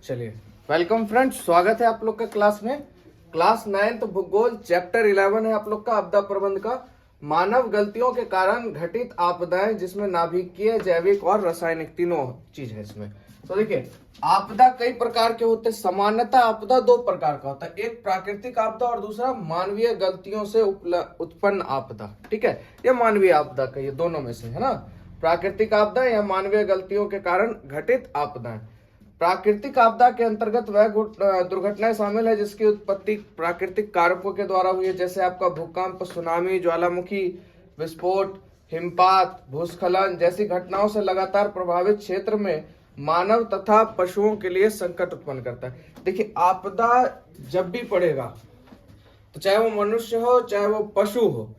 चलिए, welcome friends, स्वागत है आप लोग का क्लास में। क्लास 9th भूगोल चैप्टर 11 है आप लोग का आपदा प्रबंध का। मानव गलतियों के कारण घटित आपदाएं, जिसमें नाभिकीय, जैविक और रासायनिक तीनों चीज है इसमें। तो देखिए, आपदा कई प्रकार के होते हैं। सामान्यतः आपदा दो प्रकार का होता है, एक प्राकृतिक आपदा और दूसरा मानवीय गलतियों से उत्पन्न आपदा। ठीक है, ये मानवीय आपदा का, ये दोनों में से है ना, प्राकृतिक आपदा या मानवीय गलतियों के कारण घटित आपदाएं। प्राकृतिक आपदा के अंतर्गत वह दुर्घटनाएं शामिल है जिसकी उत्पत्ति प्राकृतिक कारकों के द्वारा हुई है, जैसे आपका भूकंप, सुनामी, ज्वालामुखी विस्फोट, हिमपात, भूस्खलन जैसी घटनाओं से लगातार प्रभावित क्षेत्र में मानव तथा पशुओं के लिए संकट उत्पन्न करता है। देखिए, आपदा जब भी पड़ेगा तो चाहे वो मनुष्य हो चाहे वो पशु हो,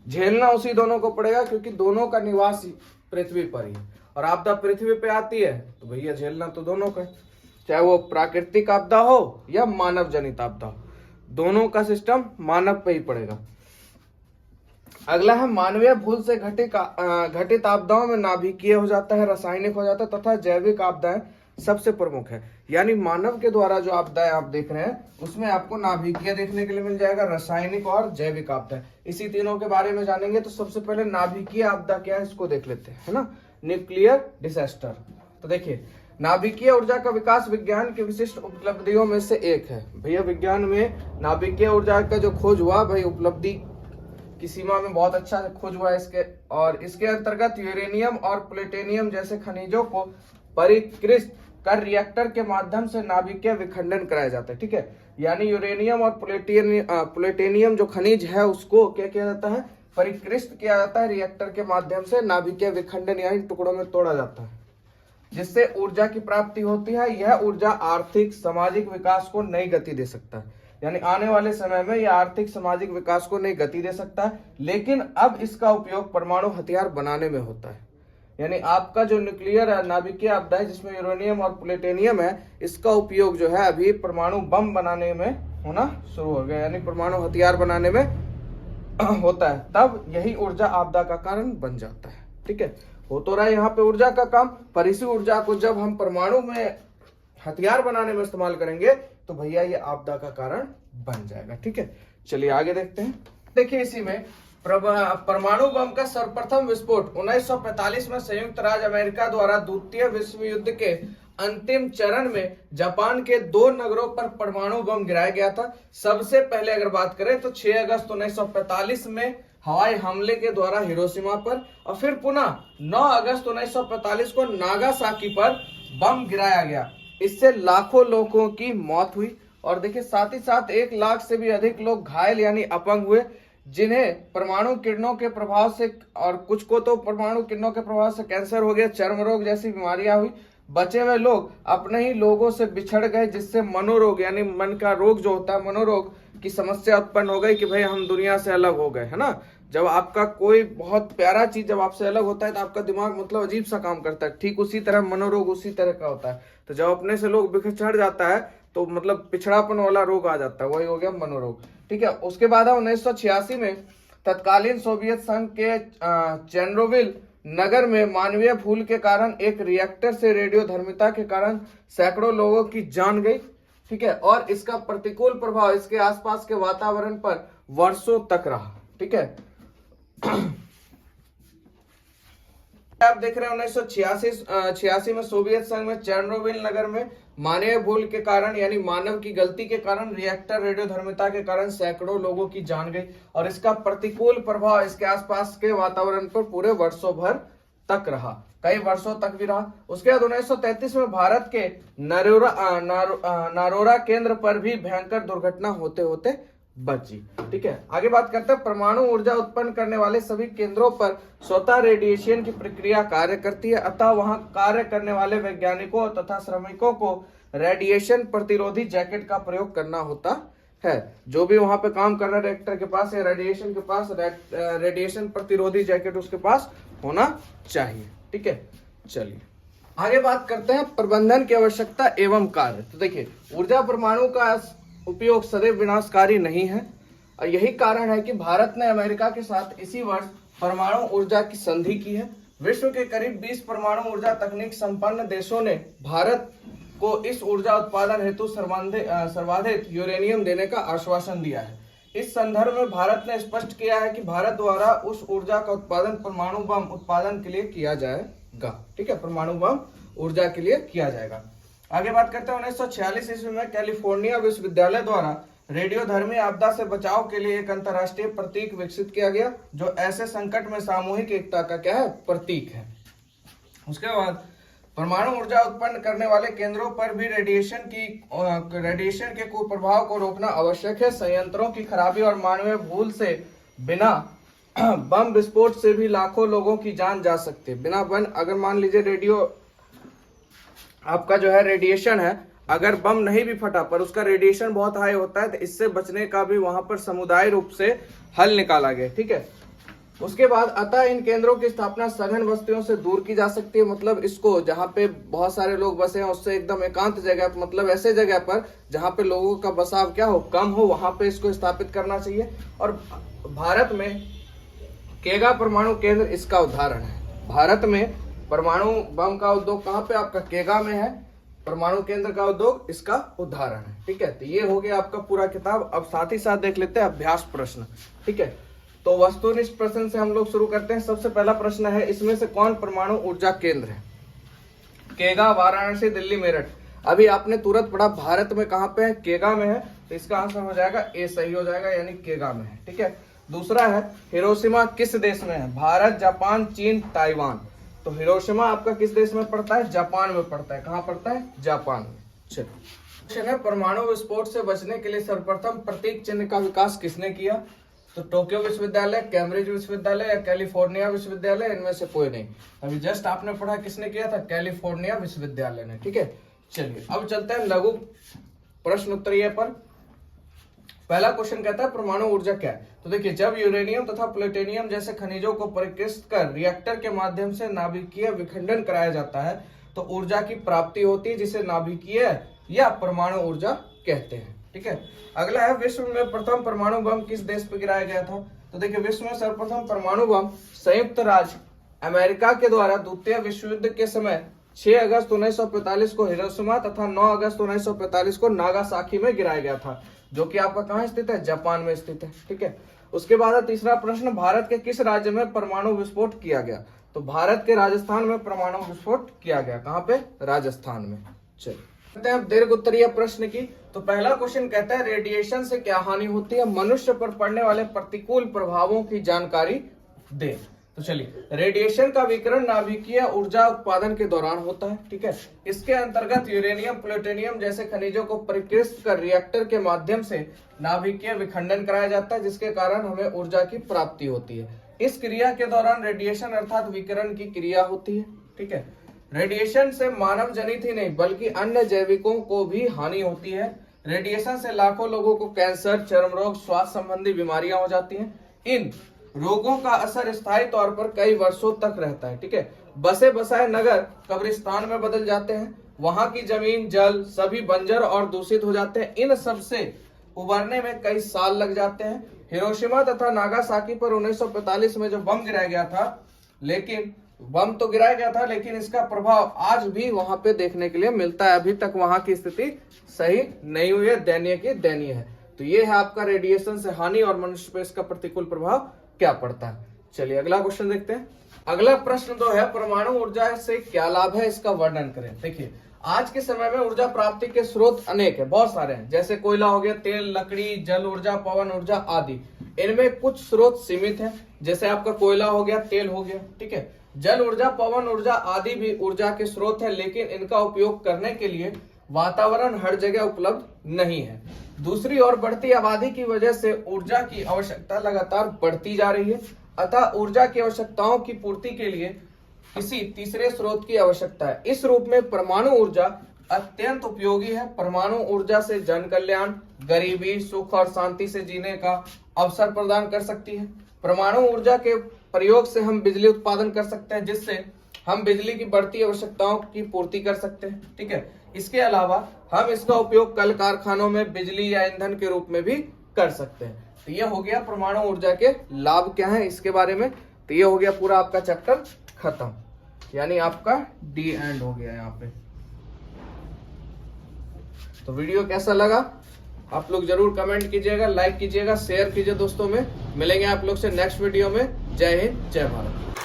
झेलना उसी दोनों को पड़ेगा, क्योंकि दोनों का निवास पृथ्वी पर ही है। और आपदा पृथ्वी पे आती है तो भैया झेलना तो दोनों का है, चाहे वो प्राकृतिक आपदा हो या मानव जनित आपदा हो, दोनों का सिस्टम मानव पे ही पड़ेगा। अगला है मानवीय भूल से घटित आपदाओं में नाभिकीय हो जाता है, रासायनिक हो जाता है तथा जैविक आपदाएं सबसे प्रमुख है। यानी मानव के द्वारा जो आपदाएं आप देख रहे हैं उसमें आपको नाभिकीय देखने के लिए मिल जाएगा, रासायनिक और जैविक आपदा। इसी तीनों के बारे में जानेंगे। तो सबसे पहले नाभिकीय आपदा क्या है इसको देख लेते हैं, है ना, न्यूक्लियर डिजास्टर। तो देखिए, नाभिकीय ऊर्जा का विकास विज्ञान की विशिष्ट उपलब्धियों में से एक है। भैया विज्ञान में नाभिकीय ऊर्जा का जो खोज हुआ, भाई उपलब्धि की सीमा में बहुत अच्छा खोज हुआ है इसके। और इसके अंतर्गत यूरेनियम और प्लूटोनियम जैसे खनिजों को परिष्कृत कर रिएक्टर के माध्यम से नाभिकीय विखंडन कराया जाता है। ठीक है, यानी यूरेनियम और प्लूटोनियम जो खनिज है उसको क्या किया जाता है, परिष्कृत किया जाता है रिएक्टर के माध्यम से, नाभिकीय विखंडन यानी टुकड़ों में तोड़ा जाता है, जिससे ऊर्जा की प्राप्ति होती है। यह ऊर्जा आर्थिक सामाजिक विकास को नई गति दे सकता है। यानी आने वाले समय में यह आर्थिक सामाजिक विकास को नई गति दे सकता है, लेकिन अब इसका उपयोग परमाणु हथियार बनाने में होता है। यानी आपका जो न्यूक्लियर नाभिकीय आपदा है जिसमें यूरेनियम और प्लूटोनियम है, इसका उपयोग जो है अभी परमाणु बम बनाने में होना शुरू हो गया, यानी परमाणु हथियार बनाने में होता है। तब यही ऊर्जा आपदा का कारण बन जाता है। ठीक है, हो तो रहा है यहाँ पे ऊर्जा का काम, पर इसी ऊर्जा को जब हम परमाणु में हथियार बनाने में इस्तेमाल करेंगे तो भैया ये आपदा का कारण बन जाएगा। ठीक है, चलिए आगे देखते हैं। देखिए, इसी में परमाणु बम का सर्वप्रथम विस्फोट 1945 में संयुक्त राज्य अमेरिका द्वारा द्वितीय विश्व युद्ध के अंतिम चरण में जापान के 2 नगरों पर परमाणु बम गिराया गया था। सबसे पहले अगर बात करें तो 6 अगस्त 1945 में हवाई हमले के द्वारा हिरोशिमा पर, और फिर पुनः 9 अगस्त 1945 को नागासाकी पर बम गिराया गया। इससे लाखों लोगों की मौत हुई और देखिए साथ ही साथ 1 लाख से भी अधिक लोग घायल यानी अपंग हुए, जिन्हें परमाणु किरणों के प्रभाव से, और कुछ को तो परमाणु किरणों के प्रभाव से कैंसर हो गया, चर्म रोग जैसी बीमारियां हुई। बचे हुए लोग अपने ही लोगों से बिछड़ गए, जिससे मनोरोग यानी मन का रोग जो होता है, मनोरोग की समस्या उत्पन्न हो गई कि भाई हम दुनिया से अलग हो गए, है ना। जब आपका कोई बहुत प्यारा चीज जब आपसे अलग होता है तो आपका दिमाग मतलब अजीब सा काम करता है, ठीक उसी तरह मनोरोग उसी तरह का होता है। तो जब अपने से लोग बिछड़ जाता है तो मतलब पिछड़ापन वाला रोग आ जाता है, वही हो गया मनोरोग। ठीक है, उसके बाद 1986 में तत्कालीन सोवियत संघ के चेर्नोबिल नगर में मानवीय भूल के कारण एक रिएक्टर से रेडियोधर्मिता के कारण सैकड़ों लोगों की जान गई। ठीक है, और इसका प्रतिकूल प्रभाव इसके आसपास के वातावरण पर वर्षों तक रहा। ठीक है, आप देख रहे हैं 1986 में सोवियत संघ में चेर्नोबिल नगर में मानवीय भूल के कारण यानी मानव की गलती के कारण रिएक्टर रेडियोधर्मिता के कारण सैकड़ों लोगों की जान गई, और इसका प्रतिकूल प्रभाव इसके आसपास के वातावरण पर पूरे वर्षों भर तक रहा, कई वर्षों तक भी रहा। उसके बाद 1933 में भारत के नारोरा केंद्र पर भी भयंकर दुर्घटना होते होते बची। ठीक है, आगे बात करते हैं। परमाणु ऊर्जा उत्पन्न करने वाले सभी केंद्रों पर स्वतः रेडिएशन की प्रक्रिया कार्य करती है, अतः वहां कार्य करने वाले वैज्ञानिकों तथा श्रमिकों को रेडिएशन प्रतिरोधी जैकेट का प्रयोग करना होता है। जो भी वहां पे काम कर रहा है रिएक्टर के पास या रेडिएशन के पास, रेडिएशन प्रतिरोधी जैकेट उसके पास होना चाहिए। ठीक है, चलिए आगे बात करते हैं प्रबंधन की आवश्यकता एवं कार्य। तो देखिए, ऊर्जा परमाणु का उपयोग सदैव विनाशकारी नहीं है, और यही कारण है कि भारत ने अमेरिका के साथ इसी वर्ष परमाणु ऊर्जा की संधि की है। विश्व के करीब 20 परमाणु ऊर्जा तकनीक संपन्न देशों ने भारत को इस ऊर्जा उत्पादन हेतु सर्वाधिक यूरेनियम देने का आश्वासन दिया है। इस संदर्भ में भारत ने स्पष्ट किया है कि भारत द्वारा उस ऊर्जा का उत्पादन परमाणु बम उत्पादन के लिए किया जाएगा। ठीक है, परमाणु बम ऊर्जा के लिए किया जाएगा। आगे बात करते हैं 1946 ईस्वी में कैलिफोर्निया विश्वविद्यालय द्वारा रेडियोधर्मी आपदा से बचाव के लिए एक अंतर्राष्ट्रीय प्रतीक विकसित किया गया, जो ऐसे संकट में सामूहिक एकता का क्या है, प्रतीक है। उसके बाद परमाणु ऊर्जा उत्पन्न करने वाले केंद्रों पर भी रेडिएशन के कुप्रभाव को रोकना आवश्यक है। संयंत्रों की खराबी और मानवीय भूल से बिना बम विस्फोट से भी लाखों लोगों की जान जा सकती है। बिना बम, अगर मान लीजिए रेडियो आपका जो है रेडिएशन है, अगर बम नहीं भी फटा पर उसका रेडिएशन बहुत हाई होता है, तो इससे बचने का भी वहां पर समुदाय रूप से हल निकाला गया। ठीक है, उसके बाद अतः इन केंद्रों की स्थापना सघन बस्तियों से दूर की जा सकती है। मतलब इसको जहाँ पे बहुत सारे लोग बसे हैं उससे एकदम एकांत जगह, मतलब ऐसे जगह पर जहाँ पे लोगों का बसाव क्या हो, कम हो, वहां पे इसको स्थापित करना चाहिए। और भारत में केगा परमाणु केंद्र इसका उदाहरण है। भारत में परमाणु बम का उद्योग कहाँ पे, आपका केगा में है। परमाणु केंद्र का उद्योग इसका उदाहरण है। ठीक है, तो ये हो गया आपका पूरा किताब। अब साथ ही साथ देख लेते हैं अभ्यास प्रश्न। ठीक है, तो वस्तुनिष्ठ प्रश्न से हम लोग शुरू करते हैं। सबसे पहला प्रश्न है, इसमें से कौन परमाणु ऊर्जा केंद्र है? केगा, वाराणसी, दिल्ली, मेरठ। अभी आपने तुरंत पढ़ा भारत में कहाँ पे है, केगा में है, तो इसका आंसर हो जाएगा ए, सही हो जाएगा, यानी केगा में है। ठीक है, दूसरा है हिरोशिमा किस देश में है? भारत, जापान, चीन, ताइवान। तो हिरोशिमा आपका किस देश में पड़ता है? जापान में पड़ता है। कहाँ पड़ता है? जापान में। चलिए, क्वेश्चन है परमाणु विस्फोट से बचने के लिए सर्वप्रथम प्रतीक चिन्ह का विकास किसने किया? तो टोक्यो विश्वविद्यालय, कैम्ब्रिज विश्वविद्यालय या कैलिफोर्निया विश्वविद्यालय, इनमें से कोई नहीं। अभी जस्ट आपने पढ़ा किसने किया था? कैलिफोर्निया विश्वविद्यालय ने। ठीक है, चलिए अब चलते हैं लघु प्रश्न उत्तरीय पर। पहला क्वेश्चन कहता है परमाणु ऊर्जा क्या है? तो देखिए, जब यूरेनियम तथा प्लूटोनियम जैसे खनिजों को परिष्कृत कर रिएक्टर के माध्यम से नाभिकीय विखंडन कराया जाता है तो ऊर्जा की प्राप्ति होती है, जिसे नाभिकीय या परमाणु ऊर्जा कहते हैं। ठीक है, अगला है विश्व में प्रथम परमाणु बम किस देश पर गिराया गया था? तो देखिए, विश्व में सर्वप्रथम परमाणु बम संयुक्त राज्य अमेरिका के द्वारा द्वितीय विश्व युद्ध के समय 6 अगस्त 1945 को हिरोशिमा तथा 9 अगस्त 1945 को नागासाकी में गिराया गया था, जो कि आपका कहाँ स्थित है? जापान में स्थित है। ठीक है, उसके बाद तीसरा प्रश्न, भारत के किस राज्य में परमाणु विस्फोट किया गया? तो भारत के राजस्थान में परमाणु विस्फोट किया गया। कहाँ पे? राजस्थान में। चलिए अब दीर्घ उत्तरीय प्रश्न की। तो पहला क्वेश्चन कहता है रेडिएशन से क्या हानि होती है? मनुष्य पर पड़ने वाले प्रतिकूल प्रभावों की जानकारी दे। तो चलिए, रेडिएशन का विकिरण नाभिकीय ऊर्जा उत्पादन के दौरान होता है। ठीक है, इसके अंतर्गत यूरेनियम, प्लूटोनियम जैसे खनिजों को परिष्कृत कर रिएक्टर के माध्यम से नाभिकीय विखंडन कराया जाता है, जिसके कारण हमें ऊर्जा की प्राप्ति होती है। इस क्रिया के दौरान रेडिएशन अर्थात विकिरण की क्रिया होती है। ठीक है, रेडिएशन से मानव जनित ही नहीं बल्कि अन्य जैविकों को भी हानि होती है। रेडिएशन से लाखों लोगों को कैंसर, चर्म रोग, स्वास्थ्य संबंधी बीमारियां हो जाती हैं। इन रोगों का असर स्थायी तौर पर कई वर्षों तक रहता है। ठीक है, बसे बसाए नगर कब्रिस्तान में बदल जाते हैं। वहां की जमीन, जल सभी बंजर और दूषित हो जाते हैं। इन सब से उबरने में कई साल लग जाते हैं। हिरोशिमा तथा नागासाकी पर 1945 में जो बम गिराया गया था, लेकिन बम तो गिराया गया था, लेकिन इसका प्रभाव आज भी वहां पे देखने के लिए मिलता है। अभी तक वहां की स्थिति सही नहीं हुई है, दयनीय की दयनीय है। तो ये है आपका रेडिएशन से हानि और मनुष्य पे इसका प्रतिकूल प्रभाव क्या पड़ता है। चलिए अगला क्वेश्चन देखते हैं। अगला प्रश्न जो है परमाणु ऊर्जा से क्या लाभ है, इसका वर्णन करें। देखिए, आज के समय में ऊर्जा प्राप्ति के स्रोत अनेक है, बहुत सारे हैं। जैसे कोयला हो गया, तेल, लकड़ी, जल ऊर्जा, पवन ऊर्जा आदि। इनमें कुछ स्रोत सीमित है, जैसे आपका कोयला हो गया, तेल हो गया। ठीक है, जल ऊर्जा, पवन ऊर्जा आदि भी ऊर्जा के स्रोत है, लेकिन इनका उपयोग करने के लिए वातावरण हर जगह उपलब्ध नहीं है। दूसरी ओर बढ़ती आबादी की वजह से ऊर्जा की आवश्यकता लगातार बढ़ती जा रही है, अतः ऊर्जा की आवश्यकताओं की पूर्ति के लिए किसी तीसरे स्रोत की आवश्यकता है। इस रूप में परमाणु ऊर्जा अत्यंत उपयोगी है। परमाणु ऊर्जा से जन कल्याण, गरीबी, सुख और शांति से जीने का अवसर प्रदान कर सकती है। परमाणु ऊर्जा के प्रयोग से हम बिजली उत्पादन कर सकते हैं, जिससे हम बिजली की बढ़ती आवश्यकताओं की पूर्ति कर सकते हैं। ठीक है, इसके अलावा हम इसका उपयोग कल कारखानों में बिजली या ईंधन के रूप में भी कर सकते हैं। तो ये हो गया परमाणु ऊर्जा के लाभ क्या है इसके बारे में। तो ये हो गया पूरा आपका चैप्टर खत्म, यानी आपका डी एंड हो गया यहाँ पे। तो वीडियो कैसा लगा आप लोग जरूर कमेंट कीजिएगा, लाइक कीजिएगा, शेयर कीजिए दोस्तों में। मिलेंगे आप लोग से नेक्स्ट वीडियो में। जय हिंद, जय भारत।